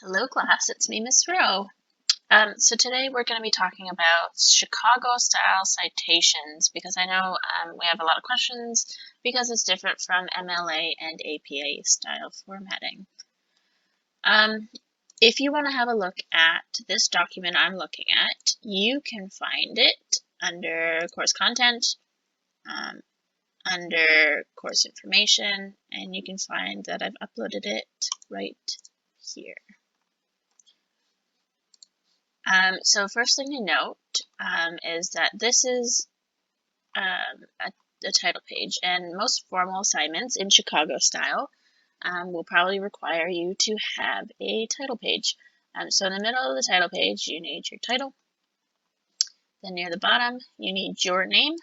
Hello class, it's me, Miss Rowe. So today we're going to be talking about Chicago-style citations because I know we have a lot of questions because it's different from MLA and APA style formatting. If you want to have a look at this document I'm looking at, you can find it under course content, under course information, and you can find that I've uploaded it right here. So first thing to note is that this is a title page, and most formal assignments in Chicago style will probably require you to have a title page. So in the middle of the title page, you need your title. Then near the bottom, you need your name,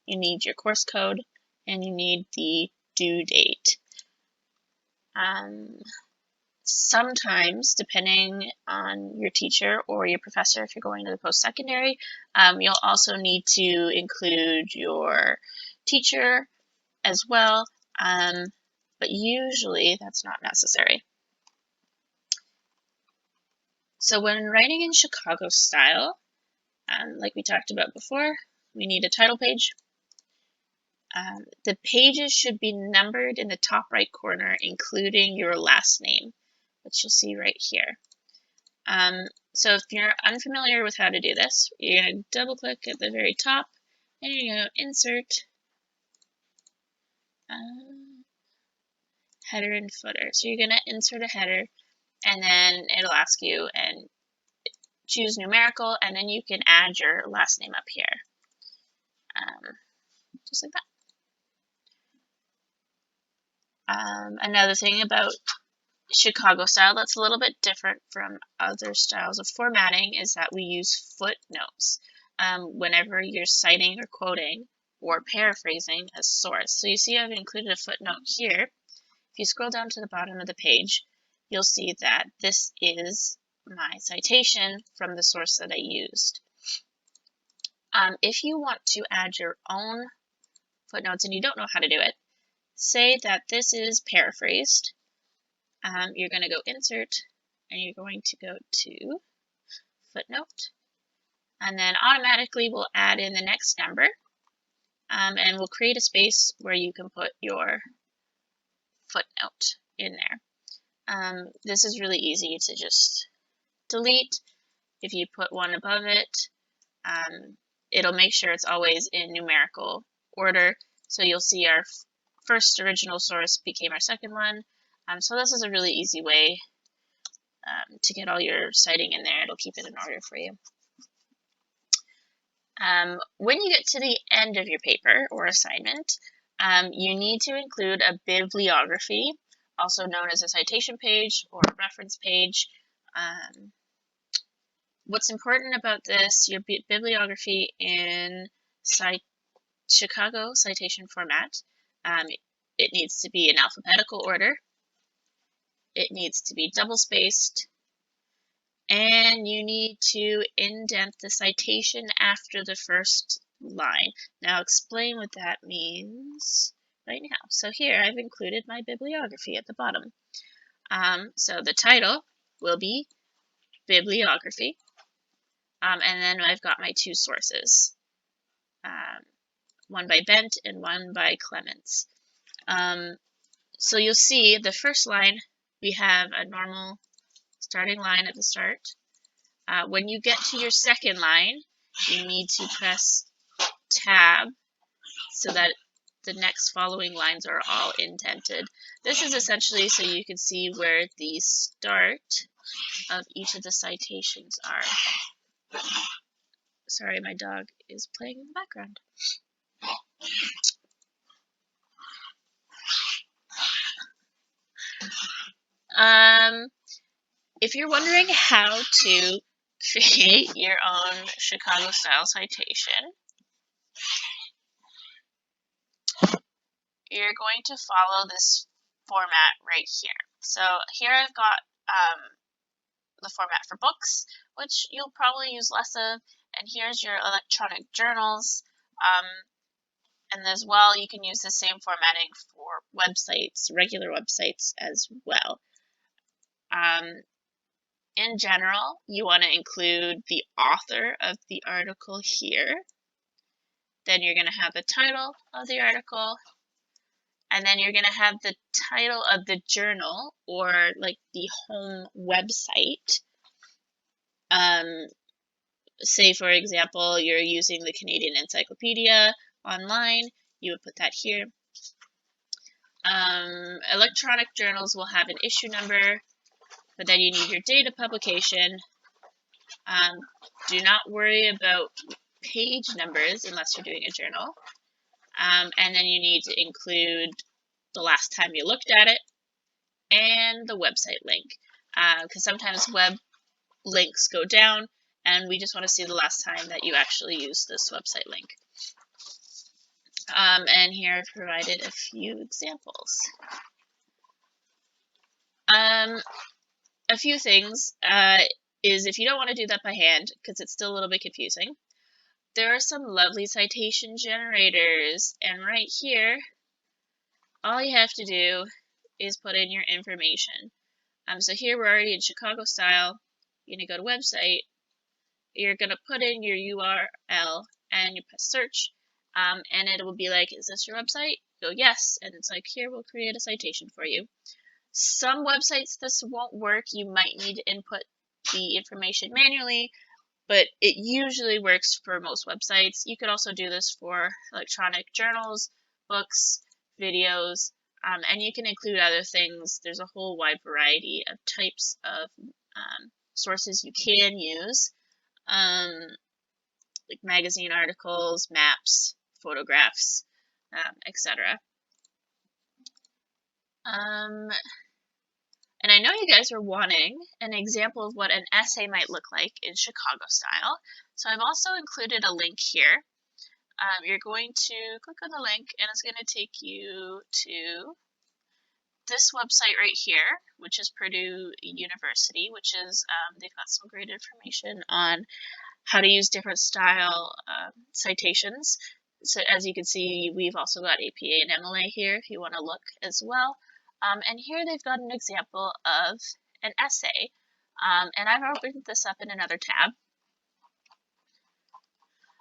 you need your course code, and you need the due date. Sometimes, depending on your teacher or your professor, if you're going to the post-secondary, you'll also need to include your teacher as well, but usually that's not necessary. So when writing in Chicago style, like we talked about before, we need a title page. The pages should be numbered in the top right corner, including your last name, which you'll see right here. So if you're unfamiliar with how to do this, you're going to double click at the very top and you're going to insert header and footer. So you're going to insert a header and then it'll ask you and choose numerical, and then you can add your last name up here. Just like that. Another thing about Chicago style that's a little bit different from other styles of formatting is that we use footnotes whenever you're citing or quoting or paraphrasing a source. So you see I've included a footnote here. If you scroll down to the bottom of the page, you'll see that this is my citation from the source that I used. If you want to add your own footnotes and you don't know how to do it, say that this is paraphrased. You're going to go insert and you're going to go to footnote, and then automatically we'll add in the next number, and we'll create a space where you can put your footnote in there. This is really easy to just delete. If you put one above it, it'll make sure it's always in numerical order. So you'll see our first original source became our second one. So this is a really easy way to get all your citing in there. It'll keep it in order for you. When you get to the end of your paper or assignment, you need to include a bibliography, also known as a citation page or a reference page. What's important about this, your bibliography in Chicago citation format, it needs to be in alphabetical order. It needs to be double-spaced, and you need to indent the citation after the first line. Now I'll explain what that means right now. So here I've included my bibliography at the bottom. So the title will be bibliography, and then I've got my two sources, one by Bent and one by Clements. So you'll see the first line, we have a normal starting line at the start. When you get to your second line, you need to press tab so that the next following lines are all indented. This is essentially so you can see where the start of each of the citations are. Sorry, my dog is playing in the background. If you're wondering how to create your own Chicago style citation, you're going to follow this format right here. So here I've got the format for books, which you'll probably use less of, and here's your electronic journals. And as well, you can use the same formatting for websites, regular websites as well. in general, you want to include the author of the article here. Then you're going to have the title of the article, and then you're going to have the title of the journal or like the home website. Say, for example, you're using the Canadian Encyclopedia online, you would put that here. Electronic journals will have an issue number, but then you need your date of publication. Do not worry about page numbers unless you're doing a journal. And then you need to include the last time you looked at it and the website link, because sometimes web links go down and we just want to see the last time that you actually used this website link. And here I've provided a few examples. A few things is if you don't want to do that by hand, because it's still a little bit confusing, there are some lovely citation generators, and right here, all you have to do is put in your information. So here we're already in Chicago style. You're going to go to website, you're going to put in your URL, and you press search, and it will be like, is this your website? Go yes, and it's like, here, we'll create a citation for you. Some websites this won't work. You might need to input the information manually, but it usually works for most websites. You could also do this for electronic journals, books, videos, and you can include other things. There's a whole wide variety of types of sources you can use, like magazine articles, maps, photographs, etc. And I know you guys are wanting an example of what an essay might look like in Chicago style. So I've also included a link here. You're going to click on the link and it's going to take you to this website right here, which is Purdue University, which is, they've got some great information on how to use different style citations. So as you can see, we've also got APA and MLA here if you want to look as well. And here they've got an example of an essay. And I've opened this up in another tab.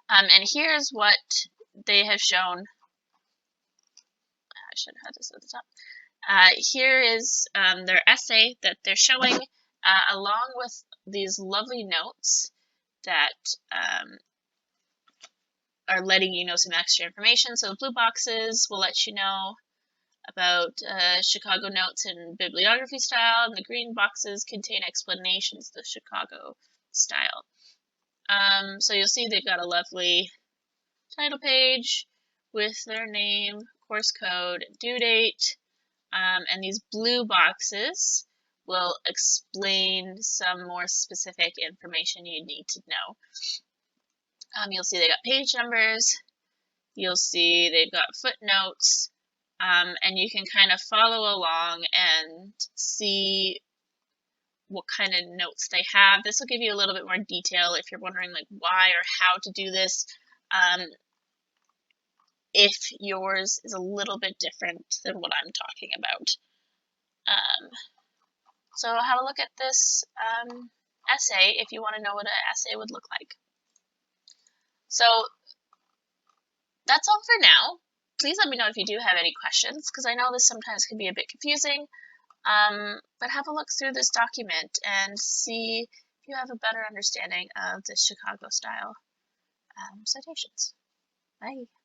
And here's what they have shown. I should have this at the top. Here is their essay that they're showing, along with these lovely notes that are letting you know some extra information. So the blue boxes will let you know about Chicago notes in bibliography style, and the green boxes contain explanations of the Chicago style. So you'll see they've got a lovely title page with their name, course code, due date, and these blue boxes will explain some more specific information you need to know. You'll see they got page numbers, you'll see they've got footnotes, and you can kind of follow along and see what kind of notes they have. This will give you a little bit more detail if you're wondering like why or how to do this. If yours is a little bit different than what I'm talking about. So have a look at this essay if you want to know what an essay would look like. So that's all for now. Please let me know if you do have any questions, because I know this sometimes can be a bit confusing. But have a look through this document and see if you have a better understanding of the Chicago style citations. Bye.